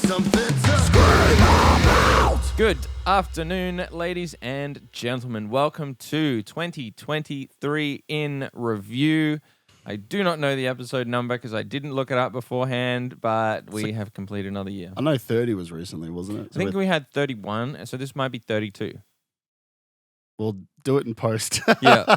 something to scream about. Good afternoon, ladies and gentlemen. Welcome to 2023 in review. I do not know the episode number because I didn't look it up beforehand, but we have completed another year. I know 30 was recently, wasn't it? I think we had 31, so this might be 32. We'll do it in post. Yeah.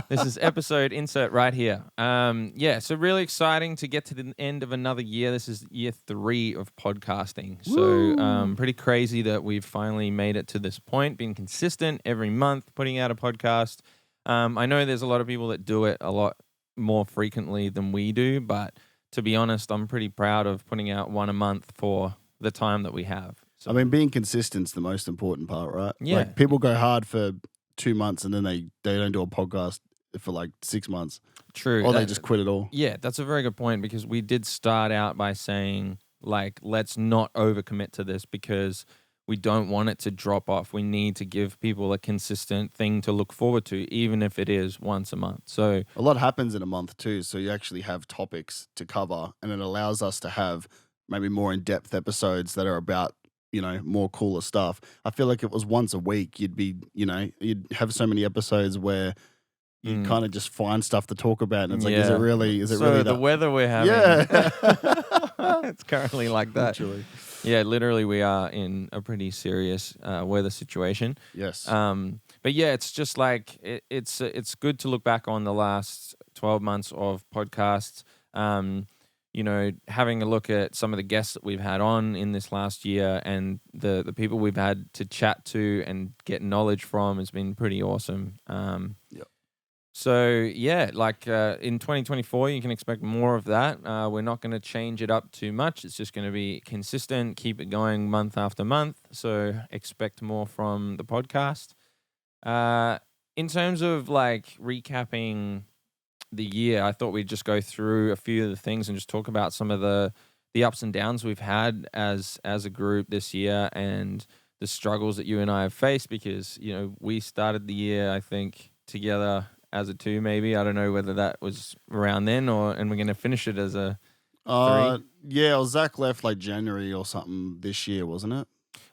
This is episode insert right here. So really exciting to get to the end of another year. This is year 3 of podcasting. So pretty crazy that we've finally made it to this point, being consistent every month, putting out a podcast. I know there's a lot of people that do it a lot more frequently than we do, but to be honest, I'm pretty proud of putting out one a month for the time that we have. So, I mean, being consistent's the most important part, right? Yeah. Like, people go hard for 2 months and then they don't do a podcast for like 6 months. True. Or they just quit it all. Yeah, that's a very good point because we did start out by saying, like, let's not overcommit to this because we don't want it to drop off. We need to give people a consistent thing to look forward to, even if it is once a month. So a lot happens in a month too. So you actually have topics to cover and it allows us to have maybe more in-depth episodes that are about, you know, more cooler stuff. I feel like if it was once a week, you'd have so many episodes where you kind of just find stuff to talk about. And it's like, is it really the that? weather we're having? Yeah. It's currently like that. Literally. Yeah, literally we are in a pretty serious weather situation. Yes. But yeah, it's just like, it's good to look back on the last 12 months of podcasts. You know, having a look at some of the guests that we've had on in this last year and the people we've had to chat to and get knowledge from has been pretty awesome. Yep. So, yeah, like in 2024, you can expect more of that. We're not going to change it up too much. It's just going to be consistent, keep it going month after month. So expect more from the podcast. In terms of like recapping the year, I thought we'd just go through a few of the things and just talk about some of the ups and downs we've had as a group this year and the struggles that you and I have faced because, you know, we started the year, I think, together as a 2 maybe. I don't know whether that was around then and we're going to finish it as a 3. Yeah, Zach left like January or something this year, wasn't it?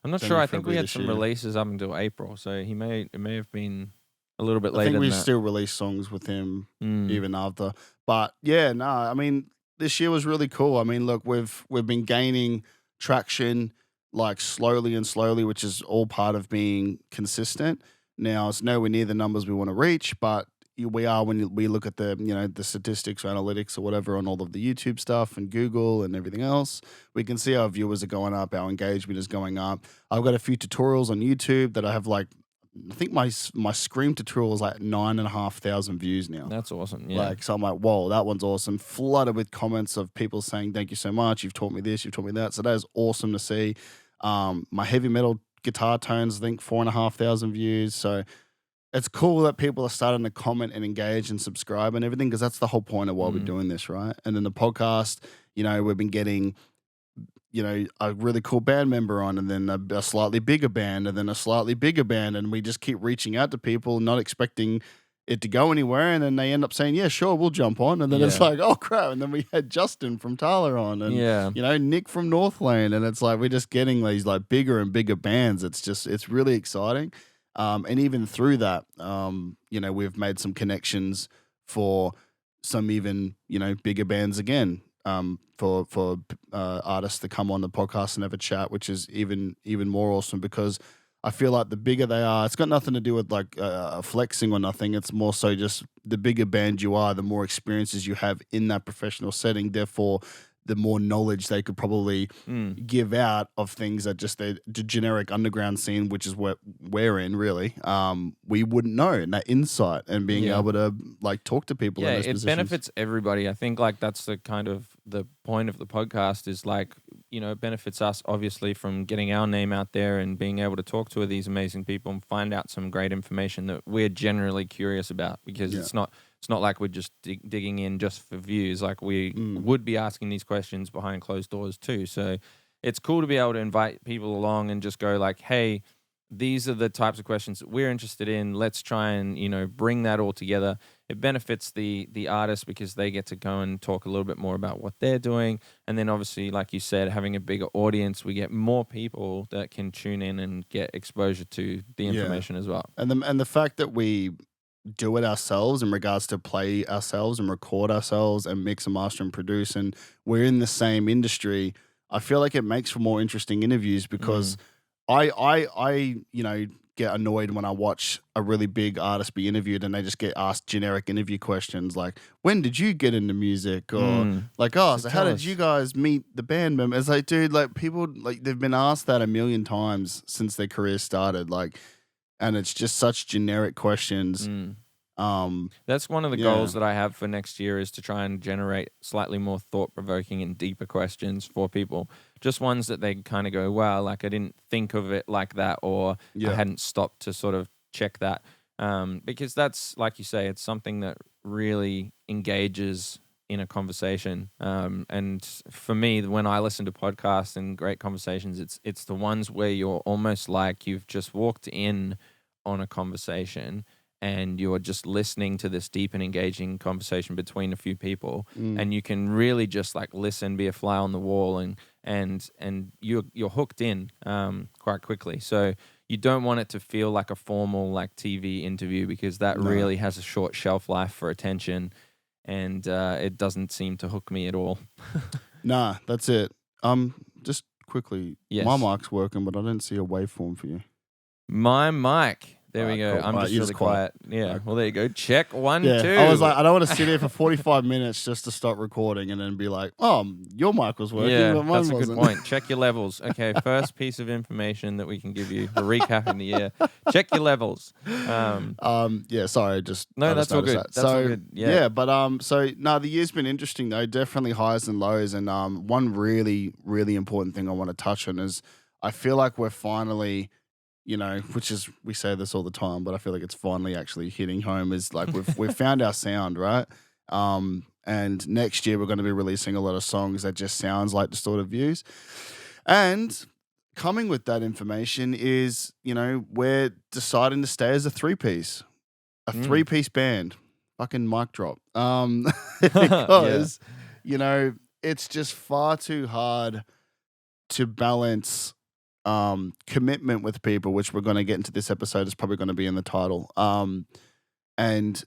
I'm not January, sure. I think we February had this some year. releases up until April, so it may have been a little bit I later think we than that. still released songs with him Mm. even after. But yeah, no, I mean, this year was really cool. I mean, look, we've been gaining traction like slowly, which is all part of being consistent. Now, it's nowhere near the numbers we want to reach, but we are when we look at the, you know, the statistics or analytics or whatever on all of the YouTube stuff and Google and everything else. We can see our viewers are going up, our engagement is going up. I've got a few tutorials on YouTube that I have like, I think my Scream tutorial is like 9,500 views now. That's awesome. Yeah. Like, so I'm like, whoa, that one's awesome. Flooded with comments of people saying, thank you so much. You've taught me this, you've taught me that. So that is awesome to see. My heavy metal guitar tones, I think 4,500 views. So it's cool that people are starting to comment and engage and subscribe and everything because that's the whole point of why we're doing this, right? And then the podcast, you know, we've been getting, you know, a really cool band member on and then a slightly bigger band and then a slightly bigger band. And we just keep reaching out to people, not expecting it to go anywhere. And then they end up saying, yeah, sure, we'll jump on. And then it's like, oh, crap. And then we had Justin from Tyler on and, you know, Nick from North Lane. And it's like we're just getting these like bigger and bigger bands. It's really exciting. And even through that, you know, we've made some connections for some even, you know, bigger bands again. For artists to come on the podcast and have a chat, which is even more awesome because I feel like the bigger they are, it's got nothing to do with like flexing or nothing. It's more so just the bigger band you are, the more experiences you have in that professional setting. Therefore, the more knowledge they could probably give out of things that just the generic underground scene, which is what we're in, really, we wouldn't know. And that insight and being able to like talk to people in those positions. Benefits everybody. I think like that's the kind of the point of the podcast is like, you know, it benefits us obviously from getting our name out there and being able to talk to these amazing people and find out some great information that we're generally curious about because it's not like we're just digging in just for views. Like we would be asking these questions behind closed doors too. So it's cool to be able to invite people along and just go like, hey, these are the types of questions that we're interested in. Let's try and, bring that all together. It benefits the artist because they get to go and talk a little bit more about what they're doing. And then obviously, like you said, having a bigger audience, we get more people that can tune in and get exposure to the information as well. And the fact that we do it ourselves in regards to play ourselves and record ourselves and mix and master and produce, and we're in the same industry, I feel like it makes for more interesting interviews because I get annoyed when I watch a really big artist be interviewed and they just get asked generic interview questions like, when did you get into music? Or like, oh, so how did you guys meet the band members? It's like, dude, like people, like they've been asked that a million times since their career started. Like, and it's just such generic questions. That's one of the goals that I have for next year is to try and generate slightly more thought-provoking and deeper questions for people. Just ones that they kind of go, wow, like I didn't think of it like that, or I hadn't stopped to sort of check that. Because that's, like you say, it's something that really engages in a conversation. And for me, when I listen to podcasts and great conversations, it's the ones where you're almost like you've just walked in on a conversation and you're just listening to this deep and engaging conversation between a few people, and you can really just like listen, be a fly on the wall, and you're hooked in quite quickly. So you don't want it to feel like a formal like TV interview because that really has a short shelf life for attention, and it doesn't seem to hook me at all. Nah, that's it. Just quickly, my mic's working, but I don't see a waveform for you. My mic. There we go. Cool. I'm just really quiet. Yeah. Well, there you go. Check 1, 2. I was like, I don't want to sit here for 45 minutes just to stop recording and then be like, oh, your mic was working, but mine that's a wasn't. good point. Check your levels. Okay, first piece of information that we can give you, a recap in the year. Check your levels. Sorry, just no, that's all good. That's all good. The year's been interesting though. Definitely highs and lows, and one really, really important thing I want to touch on is I feel like we're finally, which is, we say this all the time, but I feel like it's finally actually hitting home, is like we've found our sound, right? And next year we're going to be releasing a lot of songs that just sounds like Distorted Views. And coming with that information is, we're deciding to stay as a three-piece band. Fucking mic drop. Because, it's just far too hard to balance commitment with people, which we're going to get into this episode, is probably going to be in the title. And,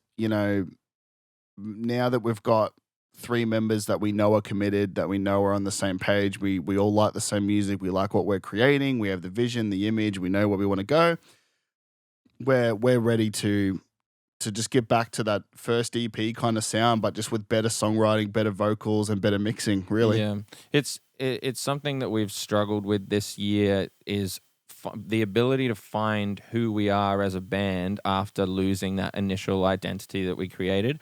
now that we've got 3 members that we know are committed, that we know are on the same page, we all like the same music, we like what we're creating, we have the vision, the image, we know where we want to go. We're ready to just get back to that first EP kind of sound, but just with better songwriting, better vocals, and better mixing, really. Yeah. It's something that we've struggled with this year is the ability to find who we are as a band after losing that initial identity that we created.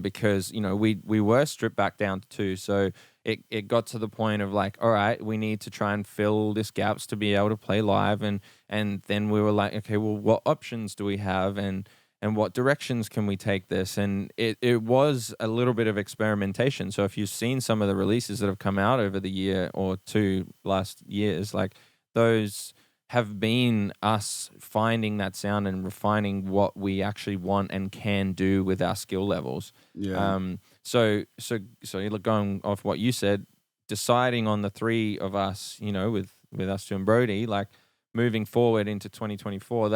Because, we were stripped back down to 2. So it got to the point of like, all right, we need to try and fill this gaps to be able to play live. And then we were like, okay, well, what options do we have? And what directions can we take this? And it was a little bit of experimentation. So if you've seen some of the releases that have come out over the year or 2 last years, like those have been us finding that sound and refining what we actually want and can do with our skill levels. Yeah. So going off what you said, deciding on the 3 of us, with us 2 and Brody, like moving forward into 2024,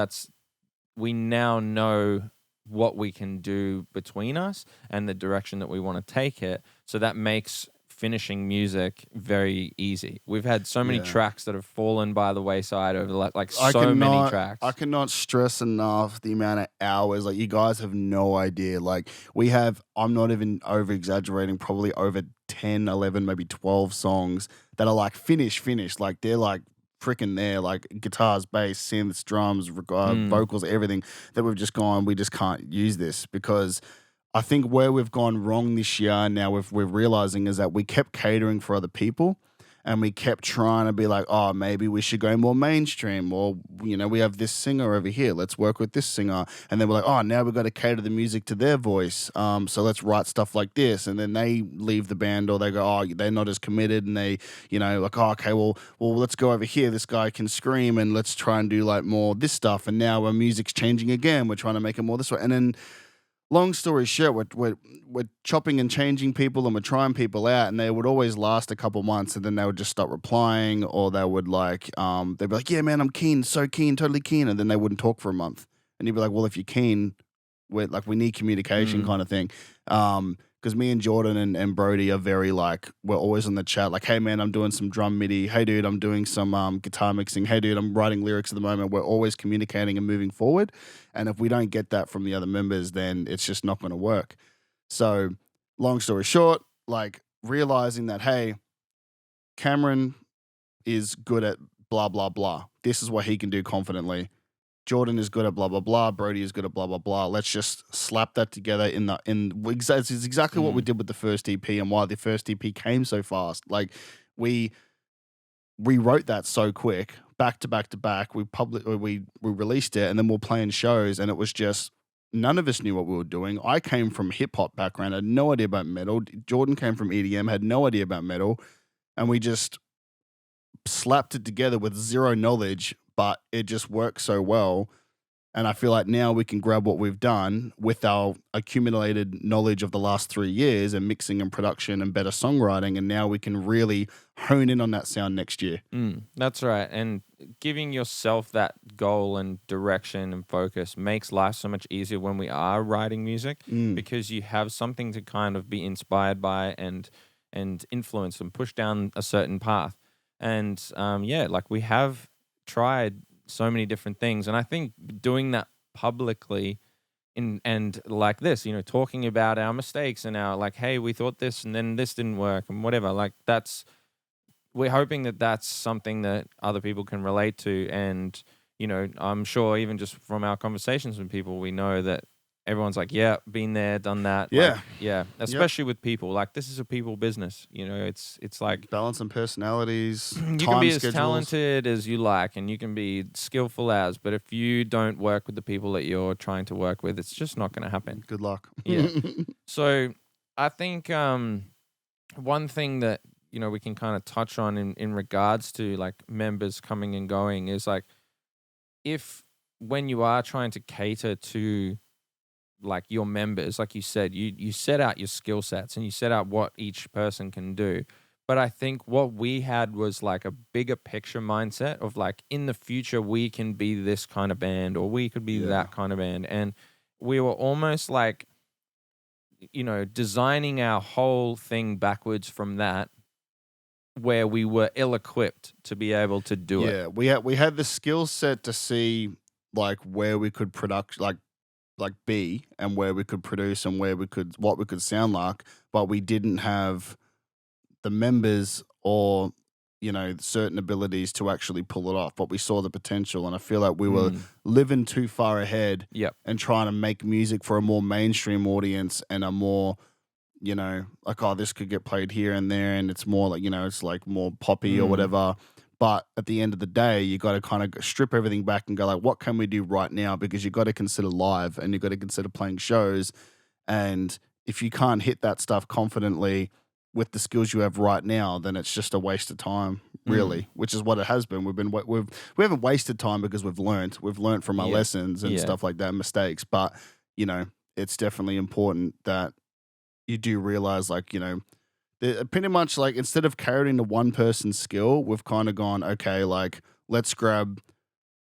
we now know what we can do between us and the direction that we want to take it. So that makes finishing music very easy. We've had so many tracks that have fallen by the wayside over many tracks. I cannot stress enough the amount of hours. Like, you guys have no idea. Like, we have, I'm not even over exaggerating, probably over 10, 11, maybe 12 songs that are like finished. Like, they're like freaking there, like guitars, bass, synths, drums, vocals, everything that we've just gone, we just can't use this. Because I think where we've gone wrong this year now we're realizing is that we kept catering for other people, and we kept trying to be like, oh, maybe we should go more mainstream, or we have this singer over here, let's work with this singer, and then we're like, oh, now we've got to cater the music to their voice, so let's write stuff like this, and then they leave the band or they go, oh, they're not as committed, and they, like, oh, okay, well, let's go over here, this guy can scream, and let's try and do like more this stuff, and now our music's changing again, we're trying to make it more this way, and then long story short, we're chopping and changing people, and we're trying people out, and they would always last a couple months, and then they would just stop replying, or they would like, they'd be like, yeah, man, I'm keen, so keen, totally keen, and then they wouldn't talk for a month, and you'd be like, well, if you're keen, we need communication kind of thing. Because me and Jordan and Brody are very like, we're always on the chat, like, hey man, I'm doing some drum MIDI. Hey dude, I'm doing some guitar mixing. Hey dude, I'm writing lyrics at the moment. We're always communicating and moving forward. And if we don't get that from the other members, then it's just not going to work. So, long story short, like realizing that, hey, Cameron is good at blah, blah, blah. This is what he can do confidently. Jordan is good at blah blah blah. Brody is good at blah blah blah. Let's just slap that together it's exactly what we did with the first EP, and why the first EP came so fast. Like we rewrote that so quick, back to back to back. We released it, and then we're playing shows, and it was just none of us knew what we were doing. I came from hip hop background, had no idea about metal. Jordan came from EDM, had no idea about metal, and we just slapped it together with zero knowledge, but it just works so well. And I feel like now we can grab what we've done with our accumulated knowledge of the last 3 years and mixing and production and better songwriting, and now we can really hone in on that sound next year. That's right. And giving yourself that goal and direction and focus makes life so much easier when we are writing music, because you have something to kind of be inspired by and influence and push down a certain path. And like we have tried so many different things, and I think doing that publicly and like this, talking about our mistakes and our like, hey, we thought this and then this didn't work and whatever, like we're hoping that that's something that other people can relate to. And I'm sure even just from our conversations with people, we know that everyone's like, yeah, been there, done that. Yeah. Like, especially with people. Like, this is a people business. It's like balance and personalities. You time can be schedules. as talented as you like, and you can be skillful as, but if you don't work with the people that you're trying to work with, it's just not going to happen. Good luck. Yeah. So I think one thing that we can kind of touch on in regards to like members coming and going is like, if when you are trying to cater to like your members, like you said, you set out your skill sets and you set out what each person can do. But I think what we had was like a bigger picture mindset of like, in the future, we can be this kind of band, or we could be that kind of band. And we were almost like, designing our whole thing backwards from that, where we were ill-equipped to be able to do it. Yeah, we had the skill set to see like where we could like be, and where we could produce, and what we could sound like, but we didn't have the members or certain abilities to actually pull it off. But we saw the potential, and I feel like we were living too far ahead and trying to make music for a more mainstream audience, and a more like, oh, this could get played here and there, and it's more like it's like more poppy or whatever. But at the end of the day, you got to kind of strip everything back and go like, what can we do right now? Because you got to consider live, and you got to consider playing shows. And if you can't hit that stuff confidently with the skills you have right now, then it's just a waste of time, really. Which is what it has been. We haven't wasted time because we've learned from our lessons and stuff like that, mistakes. But it's definitely important that you do realize, like pretty much like, instead of carrying the one person's skill, we've kind of gone, okay, like let's grab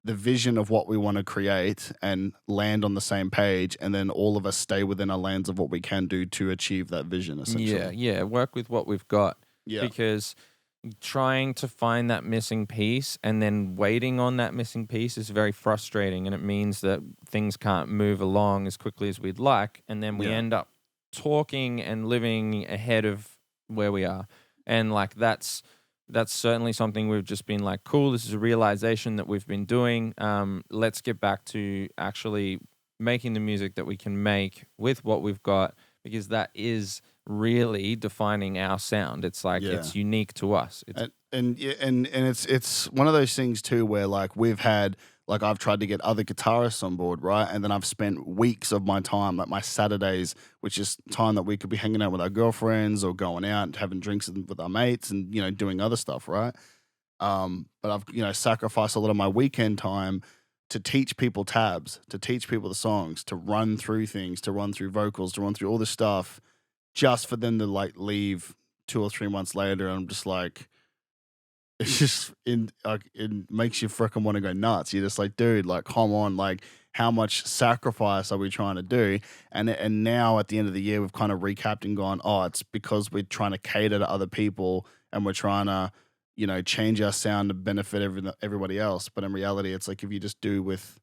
the vision of what we want to create and land on the same page, and then all of us stay within our lanes of what we can do to achieve that vision, essentially. Yeah, work with what we've got. Yeah. Because trying to find that missing piece and then waiting on that missing piece is very frustrating, and it means that things can't move along as quickly as we'd like, and then we end up talking and living ahead of where we are. And like that's certainly something we've just been like, cool, this is a realization that we've been doing. Let's get back to actually making the music that we can make with what we've got, because that is really defining our sound. It's like Yeah. it's unique to us. It's And it's one of those things too where like we've had like I've tried to get other guitarists on board, right? And then I've spent weeks of my time, like my Saturdays, which is time that we could be hanging out with our girlfriends or going out and having drinks with our mates and doing other stuff, right? But I've sacrificed a lot of my weekend time to teach people tabs, to teach people the songs, to run through things, to run through vocals, to run through all this stuff, just for them to like leave 2 or 3 months later. And I'm just like, it's just it makes you freaking want to go nuts. You're just like, dude, like, come on, like, how much sacrifice are we trying to do? And now at the end of the year, we've kind of recapped and gone, oh, it's because we're trying to cater to other people and we're trying to, change our sound to benefit everybody else. But in reality, it's like if you just do with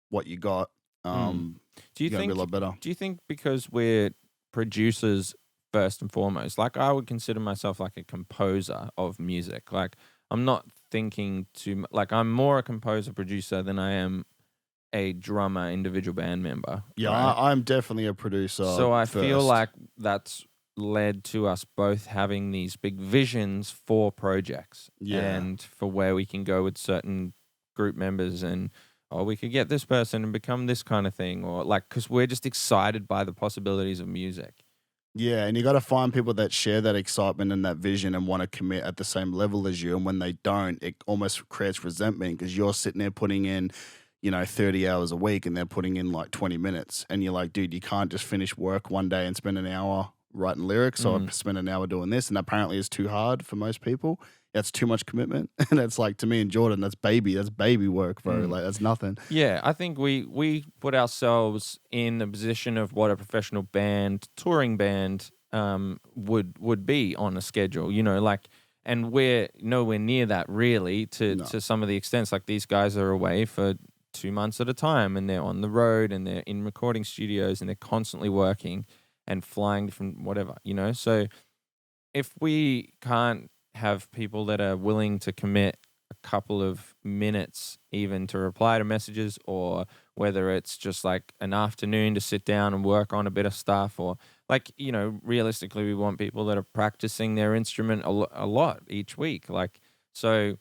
what you got, mm. Do you you're gonna be a think? lot better. Do you think because we're producers first and foremost, like I would consider myself like a composer of music. Like I'm not thinking like I'm more a composer producer than I am a drummer, individual band member. Yeah, Right? I'm definitely a producer. So I feel first. like that's led to us both having these big visions for projects Yeah. and for where we can go with certain group members and we could get this person and become this kind of thing, or like because we're just excited by the possibilities of music. Yeah, and you got to find people that share that excitement and that vision and want to commit at the same level as you. And when they don't, it almost creates resentment because you're sitting there putting in, 30 hours a week and they're putting in like 20 minutes. And you're like, dude, you can't just finish work one day and spend an hour writing lyrics or spend an hour doing this. And apparently it's too hard for most people. That's too much commitment. And it's like, to me and Jordan, that's baby work, bro. Like, that's nothing. Yeah, I think we put ourselves in the position of what a professional band, touring band, would be on a schedule. And we're nowhere near that really No. to some of the extents. Like these guys are away for 2 months at a time, and they're on the road, and they're in recording studios, and they're constantly working and flying different whatever. So if we can't have people that are willing to commit a couple of minutes even to reply to messages, or whether it's just like an afternoon to sit down and work on a bit of stuff, or like, realistically, we want people that are practicing their instrument a lot each week. Like, so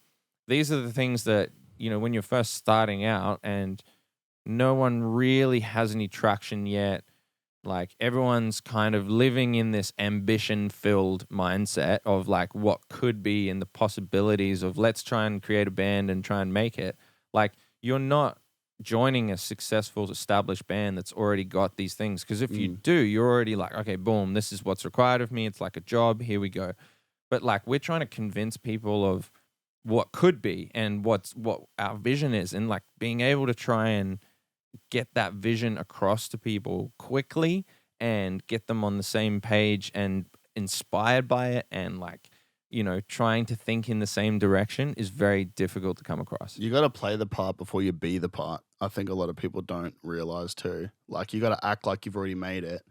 these are the things that, when you're first starting out and no one really has any traction yet, like everyone's kind of living in this ambition-filled mindset of like what could be and the possibilities of let's try and create a band and try and make it. Like you're not joining a successful established band that's already got these things. Because if you do, you're already like, okay, boom, this is what's required of me. It's like a job. Here we go. But like we're trying to convince people of what could be and what our vision is, and like being able to try and get that vision across to people quickly and get them on the same page and inspired by it and like, trying to think in the same direction is very difficult to come across. You got to play the part before you be the part. I think a lot of people don't realize too. Like you got to act like you've already made it.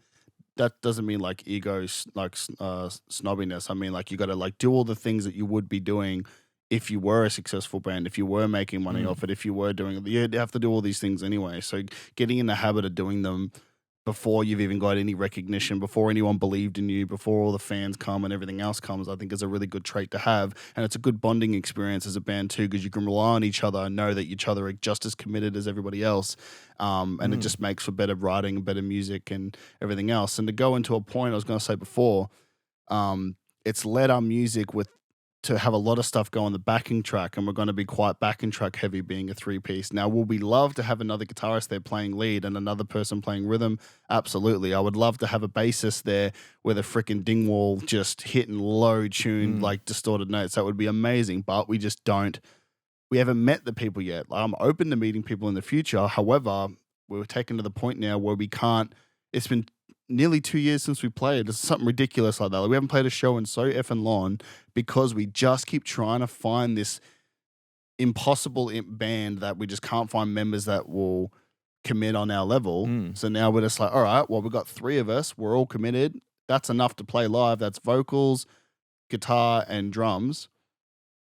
That doesn't mean like ego, snobbiness. I mean, like you got to like do all the things that you would be doing if you were a successful band, if you were making money off it, if you were doing it. You have to do all these things anyway. So getting in the habit of doing them before you've even got any recognition, before anyone believed in you, before all the fans come and everything else comes, I think is a really good trait to have. And it's a good bonding experience as a band too, because you can rely on each other and know that each other are just as committed as everybody else. And it just makes for better writing and better music and everything else. And to go into a point I was going to say before, it's led our music to have a lot of stuff go on the backing track, and we're going to be quite backing track heavy being a 3-piece. Now, will we love to have another guitarist there playing lead and another person playing rhythm? Absolutely. I would love to have a bassist there with a freaking dingwall just hitting low tuned, like distorted notes. That would be amazing, but we just don't. We haven't met the people yet. I'm open to meeting people in the future. However, we're taken to the point now where we can't. It's been nearly 2 years since we played. It's something ridiculous like that. Like, we haven't played a show in so effing long because we just keep trying to find this impossible band that we just can't find members that will commit on our level. So now we're just like, all right, well, we've got 3 of us. We're all committed. That's enough to play live. That's vocals, guitar, and drums.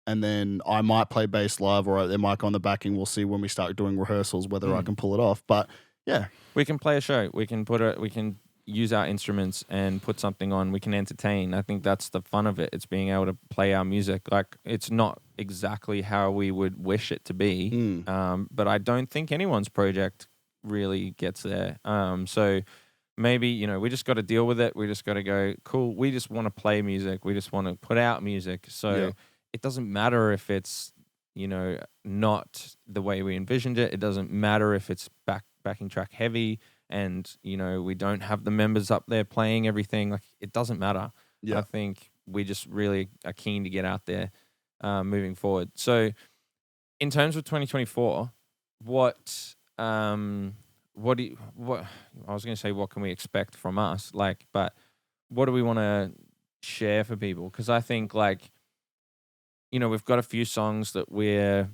And then I might play bass live, or they might go on the backing. We'll see when we start doing rehearsals whether I can pull it off. But yeah, we can play a show. We can use our instruments and put something on, we can entertain. I think that's the fun of it. It's being able to play our music. Like, it's not exactly how we would wish it to be, Mm. but I don't think anyone's project really gets there. So maybe, we just got to deal with it. We just got to go, cool. We just want to play music. We just want to put out music. So Yeah. it doesn't matter if it's, not the way we envisioned it. It doesn't matter if it's backing track heavy and, we don't have the members up there playing everything. Like, it doesn't matter. Yeah. I think we just really are keen to get out there moving forward. So in terms of 2024, what I was going to say, what can we expect from us? Like, but what do we want to share for people? Because I think, like, we've got a few songs that we're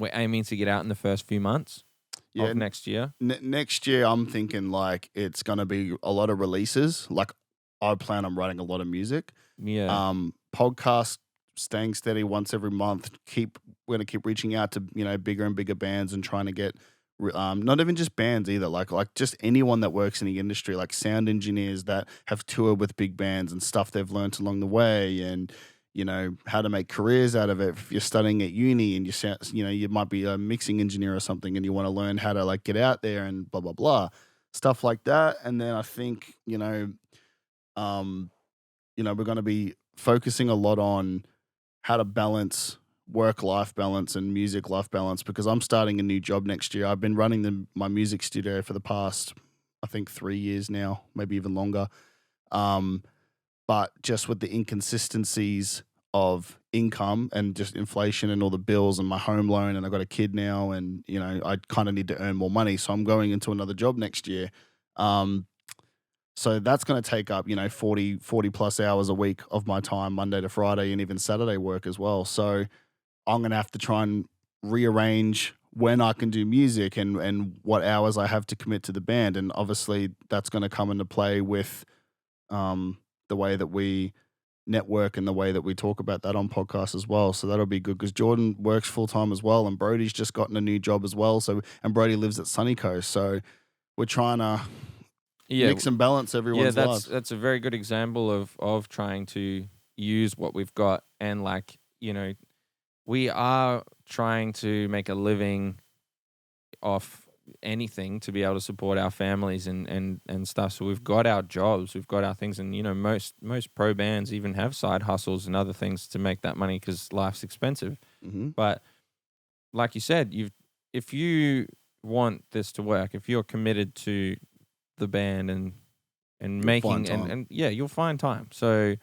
aiming to get out in the first few months of next year. Next year, I'm thinking like it's gonna be a lot of releases. Like, I plan on writing a lot of music. Yeah. Podcast staying steady once every month. We're gonna keep reaching out to bigger and bigger bands and trying to get not even just bands either. Like just anyone that works in the industry, like sound engineers that have toured with big bands and stuff they've learned along the way, and how to make careers out of it. If you're studying at uni and you might be a mixing engineer or something, and you want to learn how to like get out there and blah blah blah, stuff like that. And then I think we're going to be focusing a lot on how to balance work-life balance and music-life balance, because I'm starting a new job next year. I've been running my music studio for the past, I think, 3 years now, maybe even longer. But just with the inconsistencies of income and just inflation and all the bills and my home loan, and I've got a kid now, and I kind of need to earn more money, so I'm going into another job next year. So that's going to take up 40 plus hours a week of my time, Monday to Friday, and even Saturday work as well. So I'm going to have to try and rearrange when I can do music and what hours I have to commit to the band. And obviously that's going to come into play with the way that we network and the way that we talk about that on podcasts as well. So that'll be good, because Jordan works full time as well, and Brody's just gotten a new job as well. And Brody lives at Sunny Coast. So we're trying to mix and balance everyone's lives. That's a very good example of trying to use what we've got. And like, we are trying to make a living off anything to be able to support our families and stuff. So we've got our jobs, we've got our things, and most pro bands even have side hustles and other things to make that money because life's expensive. Mm-hmm. But like you said, if you want this to work, if you're committed to the band and making and yeah, you'll find time. So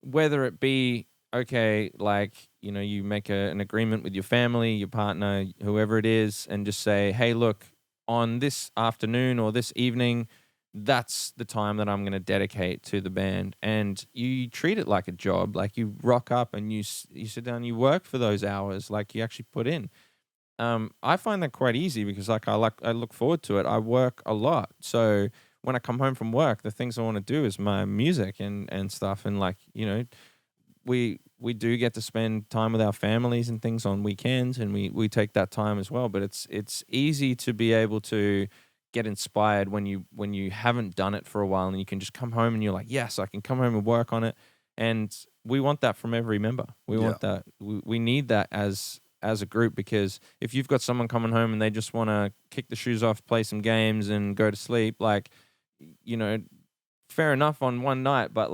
whether it be you make an agreement with your family, your partner, whoever it is, and just say, hey, look, on this afternoon or this evening, that's the time that I'm going to dedicate to the band. And you treat it like a job. Like, you rock up and you sit down, you work for those hours, like you actually put in. I find that quite easy because I look forward to it. I work a lot. So when I come home from work, the things I want to do is my music and stuff. And we do get to spend time with our families and things on weekends, and we take that time as well. But it's easy to be able to get inspired when you haven't done it for a while, and you can just come home and you're like, yes, I can come home and work on it. And we want that from every member. We want that. We need that as a group, because if you've got someone coming home and they just want to kick the shoes off, play some games and go to sleep, fair enough on one night, but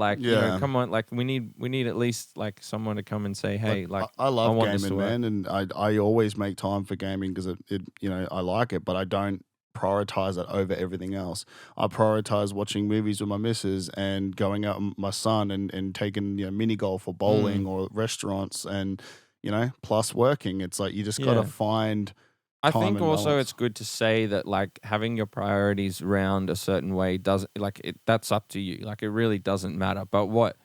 come on, we need at least someone to come and say, hey, I love want gaming, man, and I always make time for gaming because it I like it, but I don't prioritize it over everything else. I prioritize watching movies with my missus and going out with my son and taking mini golf or bowling or restaurants and plus working. It's like you just got to find. I think also it's good to say that having your priorities round a certain way doesn't that's up to you. It really doesn't matter. But what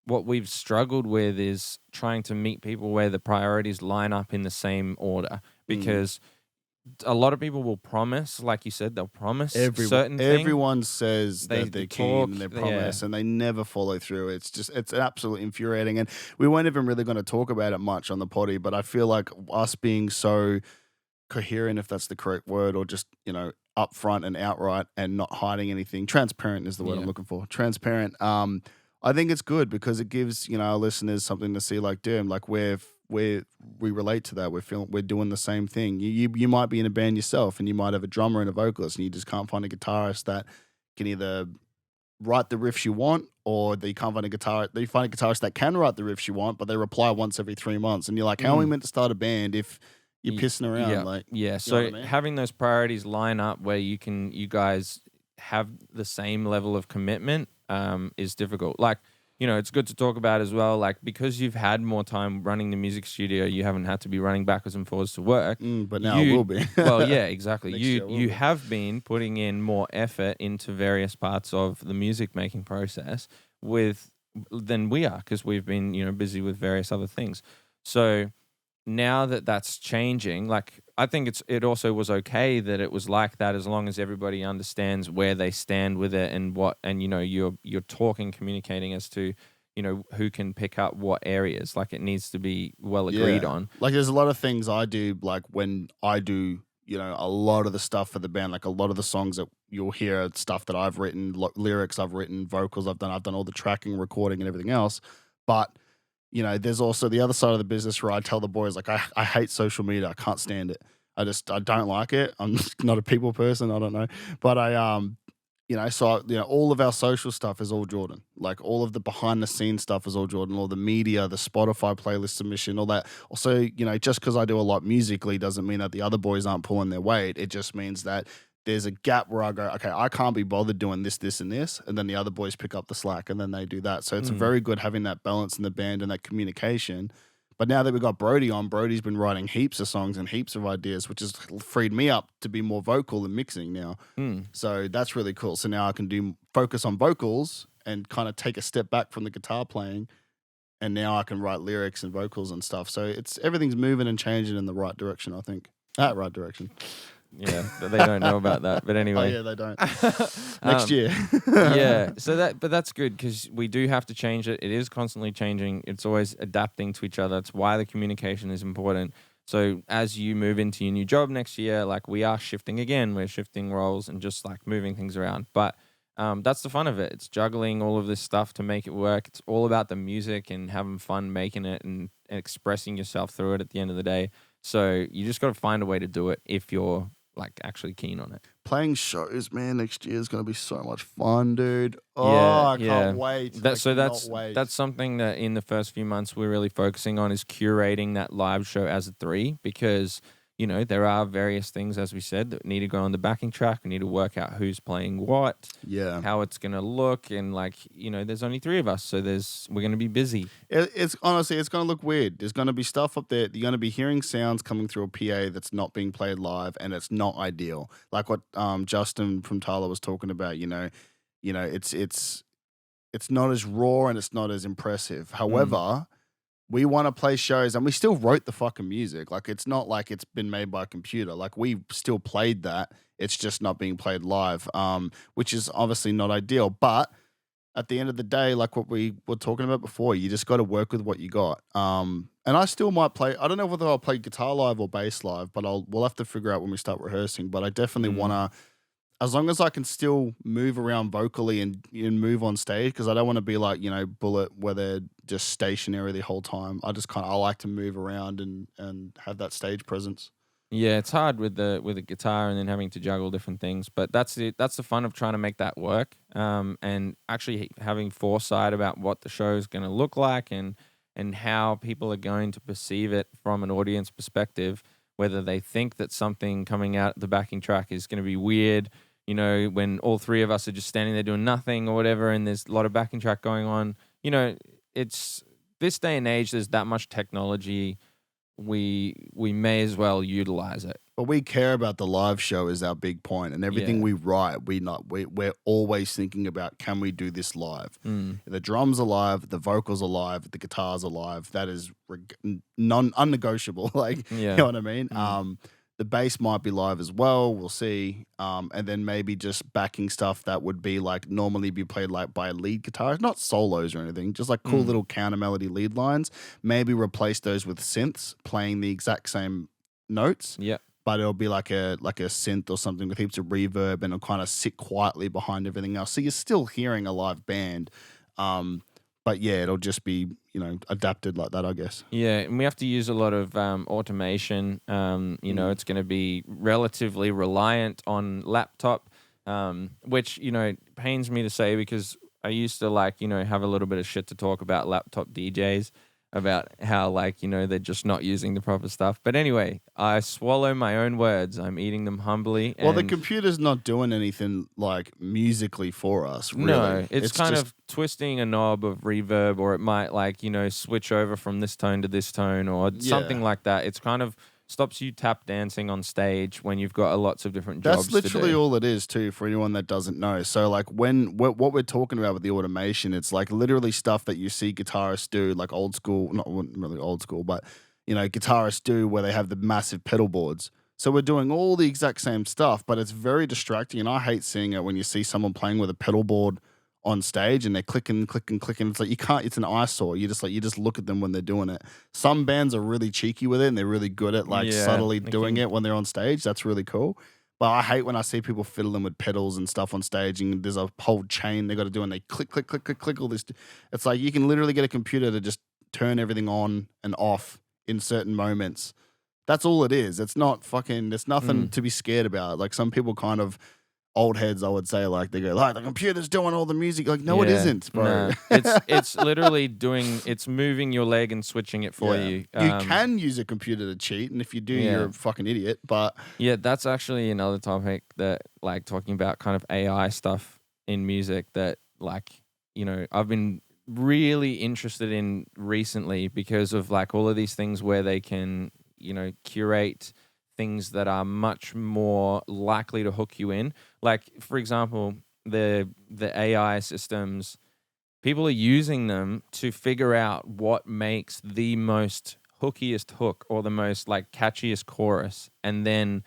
we've struggled with is trying to meet people where the priorities line up in the same order, because a lot of people will promise, like you said, they'll promise certain things. Everyone says that they're keen and they promise and they never follow through. It's absolutely infuriating. And we weren't even really going to talk about it much on the potty, but I feel like us being so coherent, if that's the correct word, or just upfront and outright and not hiding anything. Transparent is the word I'm Yeah. looking for. Transparent. I think it's good because it gives our listeners something to see. Like, damn, like we relate to that. We're doing the same thing. You might be in a band yourself, and you might have a drummer and a vocalist, and you just can't find a guitarist that can either write the riffs you want, or that you can't find a guitarist. You find a guitarist that can write the riffs you want, but they reply once every 3 months, and you're like, how are we meant to start a band if you're pissing around? Yeah, Like, yeah. you know So what I mean? having those priorities line up where you guys have the same level of commitment is difficult. Like, it's good to talk about as well. Like, because you've had more time running the music studio, you haven't had to be running backwards and forwards to work. But now it will be. Well, yeah, exactly. Next year it will You be. have been putting in more effort into various parts of the music making process than we are, because we've been busy with various other things. So now that that's changing, like, I think it also was okay that it was like that, as long as everybody understands where they stand with it and you're talking, communicating as to who can pick up what areas. Like, it needs to be well agreed on. Like, there's a lot of things I do, like when I do, a lot of the stuff for the band, like a lot of the songs that you'll hear are stuff that I've written, lyrics I've written, vocals I've done all the tracking, recording, and everything else. But there's also the other side of the business where I tell the boys, like, I hate social media. I can't stand it. I don't like it. I'm just not a people person. I don't know. But all of our social stuff is all Jordan. Like, all of the behind the scenes stuff is all Jordan. All the media, the Spotify playlist submission, all that. Also, just because I do a lot musically doesn't mean that the other boys aren't pulling their weight. It just means that there's a gap where I go, okay, I can't be bothered doing this, this, and this. And then the other boys pick up the slack and then they do that. So it's very good having that balance in the band and that communication. But now that we've got Brody on, Brody's been writing heaps of songs and heaps of ideas, which has freed me up to be more vocal and mixing now. So that's really cool. So now I can focus on vocals and kind of take a step back from the guitar playing. And now I can write lyrics and vocals and stuff. So everything's moving and changing in the right direction, I think. That right direction. Yeah, but they don't know about that. But anyway. Oh, yeah, they don't. Next year. Yeah, but that's good, because we do have to change it. It is constantly changing. It's always adapting to each other. It's why the communication is important. So as you move into your new job next year, like, we are shifting again. We're shifting roles and just like moving things around. But that's the fun of it. It's juggling all of this stuff to make it work. It's all about the music and having fun making it and expressing yourself through it at the end of the day. So you just got to find a way to do it if you're like actually keen on it. Playing shows, man, next year is going to be so much fun, dude. Oh, Yeah, I can't wait. That's something that in the first few months we're really focusing on, is curating that live show as a 3, because there are various things, as we said, that need to go on the backing track. We need to work out who's playing what, how it's going to look, and there's only 3 of us, so we're going to be busy. It's honestly, it's going to look weird. There's going to be stuff up there. You're going to be hearing sounds coming through a PA that's not being played live, and it's not ideal. Like what Justin from Tyler was talking about. It's not as raw and it's not as impressive. However, we want to play shows, and we still wrote the fucking music. Like, it's not like it's been made by a computer. Like, we still played that. It's just not being played live, which is obviously not ideal. But at the end of the day, like what we were talking about before, you just got to work with what you got. And I still might play. I don't know whether I'll play guitar live or bass live, but we'll have to figure out when we start rehearsing. But I definitely want to, as long as I can still move around vocally and move on stage, because I don't want to be like, Bullet, where they're just stationary the whole time. I like to move around and have that stage presence. Yeah, it's hard with the guitar and then having to juggle different things, but that's it. That's the fun of trying to make that work, and actually having foresight about what the show is going to look like and how people are going to perceive it from an audience perspective, whether they think that something coming out the backing track is going to be weird, when all 3 of us are just standing there doing nothing or whatever, and there's a lot of backing track going on. It's this day and age, there's that much technology. We may as well utilize it. But we care about the live show is our big point, and everything we write, we're always thinking about, can we do this live? The drums are live, the vocals are live, the guitars are live. That is unnegotiable. Like, you know what I mean? The bass might be live as well. We'll see. And then maybe just backing stuff that would be like normally be played like by a lead guitarist, not solos or anything, just like cool little counter melody lead lines. Maybe replace those with synths playing the exact same notes. Yeah. but it'll be like a synth or something with heaps of reverb, and it'll kind of sit quietly behind everything else. So you're still hearing a live band, but yeah, it'll just be adapted like that, I guess. Yeah, and we have to use a lot of automation. It's going to be relatively reliant on laptop, which pains me to say because I used to have a little bit of shit to talk about laptop DJs about how they're just not using the proper stuff. But anyway, I swallow my own words. I'm eating them humbly. Well, the and computer's not doing anything like musically for us, really. No, it's kind just of twisting a knob of reverb, or it might switch over from this tone to this tone or something Yeah. like that. It's kind of stops you tap dancing on stage when you've got lots of different jobs That's literally to do. all it is too, for anyone that doesn't know. So like what we're talking about with the automation, it's like literally stuff that you see guitarists do, like old school, not really old school, but guitarists do where they have the massive pedal boards. So we're doing all the exact same stuff, but it's very distracting, and I hate seeing it when you see someone playing with a pedal board on stage and they're clicking, clicking, clicking. It's like you can't. It's an eyesore. You just look at them when they're doing it. Some bands are really cheeky with it and they're really good at like Yeah, subtly they doing can- it when they're on stage. That's really cool. But I hate when I see people fiddling with pedals and stuff on stage, and there's a whole chain they got to do, and they click, click, click, click, click. All this. It's like you can literally get a computer to just turn everything on and off in certain moments. That's all it is. It's not fucking. There's nothing to be scared about. Like some people kind of old heads, I would say, like they go, like the computer's doing all the music. Like no, it Yeah, isn't, bro. nah. It's literally it's moving your leg and switching it for Yeah. you. You can use a computer to cheat, and if you do, you're a fucking idiot. But Yeah, that's actually another topic that talking about kind of AI stuff in music that I've been really interested in recently because of all of these things where they can, curate things that are much more likely to hook you in. Like, for example, the AI systems, people are using them to figure out what makes the most hookiest hook or the most catchiest chorus, and then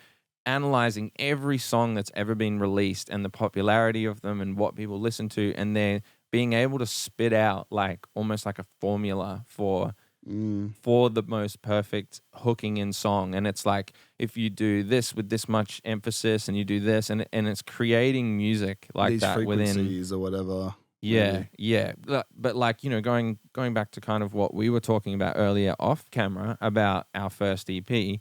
analyzing every song that's ever been released and the popularity of them and what people listen to, and then being able to spit out almost like a formula for the most perfect hooking in song. And it's like, if you do this with this much emphasis and you do this, and it's creating music like these that within. frequencies or whatever. Yeah, yeah. But going back to kind of what we were talking about earlier off camera about our first EP,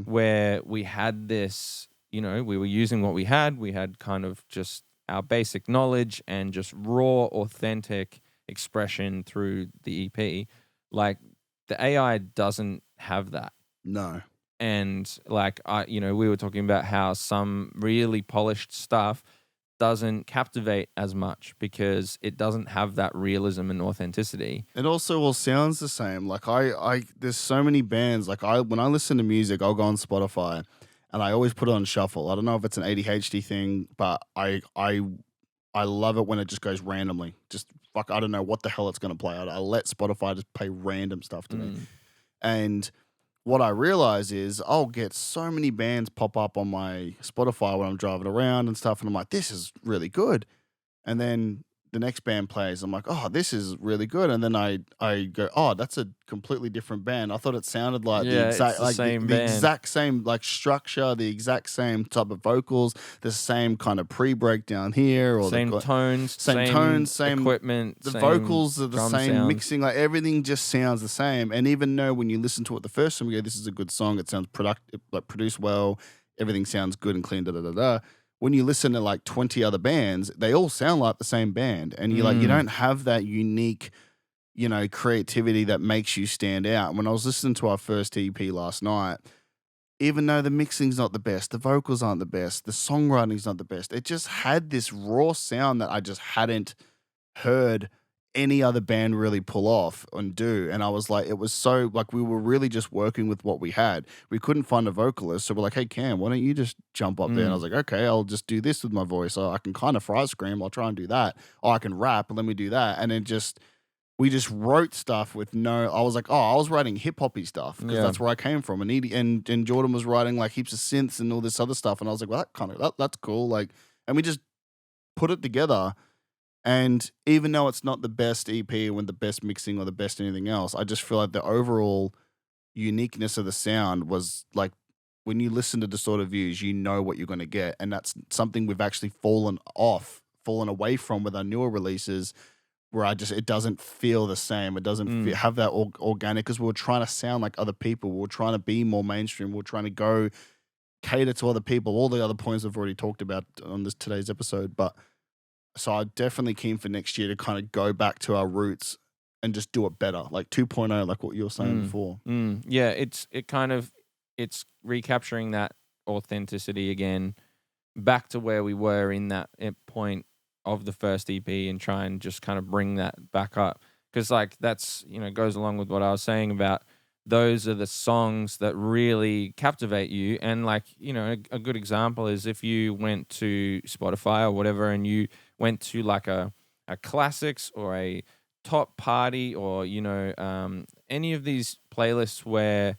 where we had this, we were using what we had. We had kind of just our basic knowledge and just raw, authentic expression through the EP. The AI doesn't have that. No. And we were talking about how some really polished stuff doesn't captivate as much because it doesn't have that realism and authenticity. It also all sounds the same. Like I there's so many bands. Like when I listen to music, I'll go on Spotify and I always put it on shuffle. I don't know if it's an ADHD thing, but I love it when it just goes randomly. Just I don't know what the hell it's gonna play. I let Spotify just play random stuff to me. And what I realize is I'll get so many bands pop up on my Spotify when I'm driving around and stuff, and I'm like, this is really good. And then the next band plays, I'm like, oh, this is really good. And then I go, oh, that's a completely different band. I thought it sounded like the exact same the band. exact same structure, the exact same type of vocals, the same kind of pre-breakdown here, or same tones, same equipment. the same vocals are the drum same, sounds. mixing, like everything just sounds the same. And even though when you listen to it the first time, you go, this is a good song, it sounds produced well, everything sounds good and clean, da da da da. When you listen to 20 other bands, they all sound like the same band, and you you don't have that unique, creativity that makes you stand out. When I was listening to our first EP last night, even though the mixing's not the best, the vocals aren't the best, the songwriting's not the best, it just had this raw sound that I just hadn't heard any other band really pull off and do. And I was like, it was so we were really just working with what we had. We couldn't find a vocalist, so we're like, hey Cam, why don't you just jump up there? And I was like, okay, I'll just do this with my voice. I can kind of fry scream, I'll try and do that. Oh, I can rap, let me do that. And then we just wrote stuff with I was like, oh, I was writing hip hoppy stuff because that's where I came from. And Jordan was writing heaps of synths and all this other stuff. And I was like, well, that's cool. And we just put it together. And even though it's not the best EP with the best mixing or the best anything else, I just feel like the overall uniqueness of the sound was when you listen to Distorted Views, you know what you're going to get. And that's something we've actually fallen away from with our newer releases, where it doesn't feel the same. It doesn't have that organic, because we were trying to sound like other people. We were trying to be more mainstream. We were trying to go cater to other people. All the other points I've already talked about on today's episode. But so I'm definitely keen for next year to kind of go back to our roots and just do it better, like 2.0, like what you were saying before. Yeah, it's recapturing that authenticity again, back to where we were in that point of the first EP, and try and just kind of bring that back up. Because like that's, goes along with what I was saying about those are the songs that really captivate you. And like, a good example is if you went to Spotify or whatever and you went to like a classics or a top party or, any of these playlists where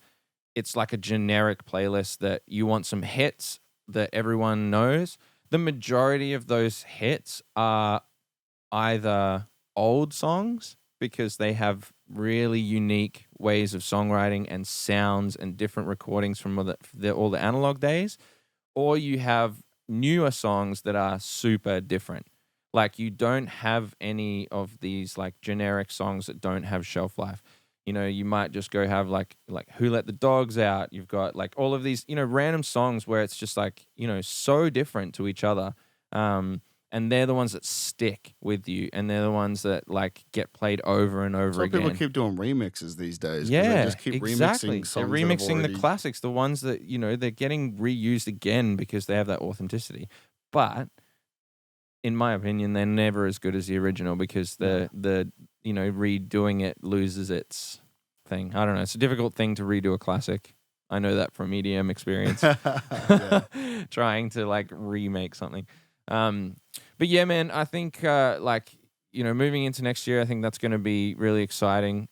it's like a generic playlist that you want some hits that everyone knows, the majority of those hits are either old songs because they have really unique ways of songwriting and sounds and different recordings from all the analog days, or you have newer songs that are super different. Like you don't have any of these like generic songs that don't have shelf life. You might just go have like Who Let the Dogs Out. You've got like all of these, random songs where it's just like, so different to each other. And they're the ones that stick with you, and they're the ones that like get played over and over again. People keep doing remixes these days. Yeah, they just keep exactly. remixing songs. They're remixing the classics, the ones that, they're getting reused again because they have that authenticity. But in my opinion, they're never as good as the original because the redoing it loses its thing. I don't know. It's a difficult thing to redo a classic. I know that from EDM experience. Trying to like remake something. But yeah, man, I think moving into next year, I think that's going to be really exciting.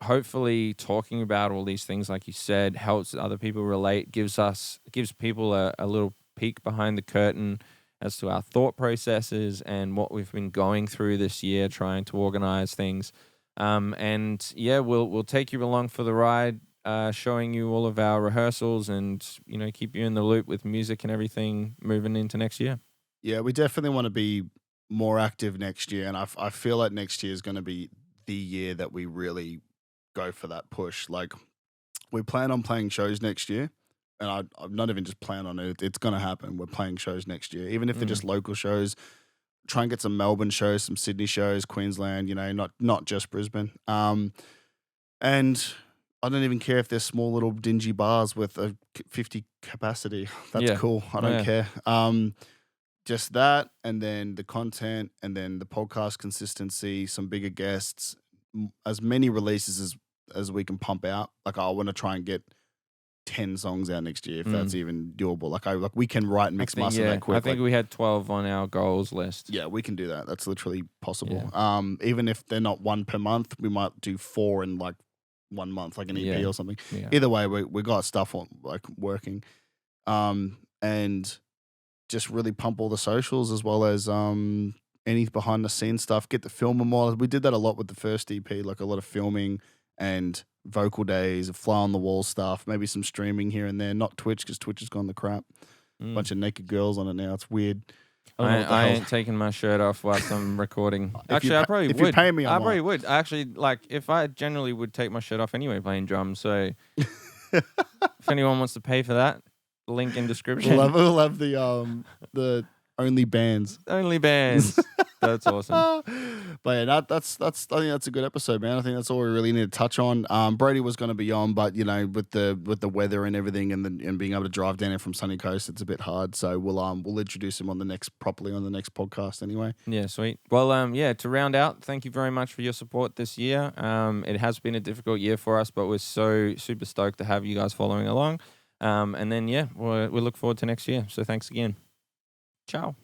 Hopefully talking about all these things, like you said, helps other people relate, gives people a little peek behind the curtain as to our thought processes and what we've been going through this year, trying to organize things. And yeah, we'll take you along for the ride, showing you all of our rehearsals and, keep you in the loop with music and everything moving into next year. Yeah, we definitely want to be more active next year. And I feel like next year is going to be the year that we really go for that push. Like we plan on playing shows next year. And I'm not even just plan on it. It's going to happen. We're playing shows next year, even if they're just local shows. Try and get some Melbourne shows, some Sydney shows, Queensland, not just Brisbane. And I don't even care if they're small little dingy bars with a 50 capacity. That's cool. I don't care. Just that, and then the content, and then the podcast consistency, some bigger guests, as many releases as we can pump out. Like I want to try and get 10 songs out next year, if that's even doable. Like we can write and mix master that quick. I think we had 12 on our goals list. Yeah, we can do that. That's literally possible. Yeah. Even if they're not one per month, we might do 4 in like 1 month, like an EP or something. Yeah. Either way, we got stuff on like working. And just really pump all the socials as well as any behind the scenes stuff. Get the film more. We did that a lot with the first EP, like a lot of filming and vocal days, fly on the wall stuff, maybe some streaming here and there. Not Twitch, because Twitch has gone to crap. Bunch of naked girls on it now. It's weird. I ain't taking my shirt off whilst I'm recording. Actually, I probably would. If you pay me, I probably would. Actually, like, if I generally would take my shirt off anyway playing drums. So if anyone wants to pay for that, link in description. We'll have the only bands. Only bands. That's awesome. But yeah, that's I think that's a good episode, man. I think that's all we really need to touch on. Brady was going to be on, but with the weather and everything, and being able to drive down here from Sunny Coast, it's a bit hard. So we'll introduce him properly on the next podcast anyway. Yeah, sweet. Well, to round out, thank you very much for your support this year. It has been a difficult year for us, but we're so super stoked to have you guys following along. And then we look forward to next year. So thanks again. Ciao.